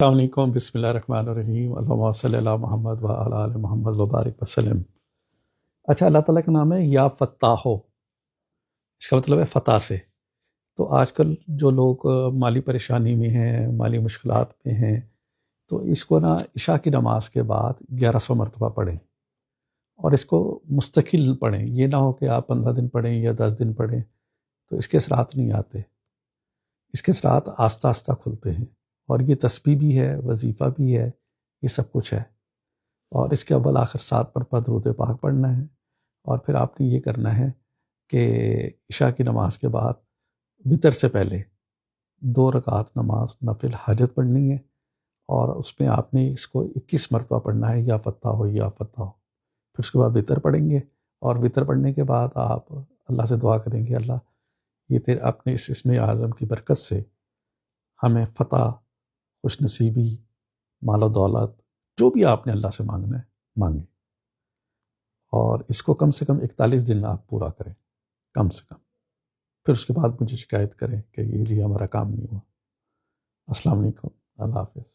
السلام علیکم، بسم اللہ الرحمن الرحیم، اللہم صلی علی محمد و علی آل محمد وبارک وسلم۔ اچھا، اللہ تعالیٰ کا نام ہے یا فتاحو، اس کا مطلب ہے فتح سے۔ تو آج کل جو لوگ مالی پریشانی میں ہیں، مالی مشکلات میں ہیں، تو اس کو نا عشاء کی نماز کے بعد 1100 مرتبہ پڑھیں، اور اس کو مستقل پڑھیں۔ یہ نہ ہو کہ آپ 15 دن پڑھیں یا 10 دن پڑھیں، تو اس کے اثرات نہیں آتے۔ اس کے اثرات آہستہ آہستہ کھلتے ہیں، اور یہ تسبیح بھی ہے، وظیفہ بھی ہے، یہ سب کچھ ہے۔ اور اس کے اول آخر 7 مرتبہ درود پاک پڑھنا ہے، اور پھر آپ نے یہ کرنا ہے کہ عشاء کی نماز کے بعد وطر سے پہلے 2 رکعت نماز نفل حاجت پڑھنی ہے، اور اس میں آپ نے اس کو 21 مرتبہ پڑھنا ہے، یا فتح ہو یا فتح ہو۔ پھر اس کے بعد وطر پڑھیں گے، اور وطر پڑھنے کے بعد آپ اللہ سے دعا کریں گے، اللہ یہ تیرے اپنے اس اسم اعظم کی برکت سے ہمیں فتح، خوش نصیبی، مال و دولت، جو بھی آپ نے اللہ سے مانگنا ہے مانگیں، اور اس کو کم سے کم 41 دن آپ پورا کریں، کم سے کم۔ پھر اس کے بعد مجھے شکایت کریں کہ یہ جی ہمارا کام نہیں ہوا۔ السلام علیکم، اللہ حافظ۔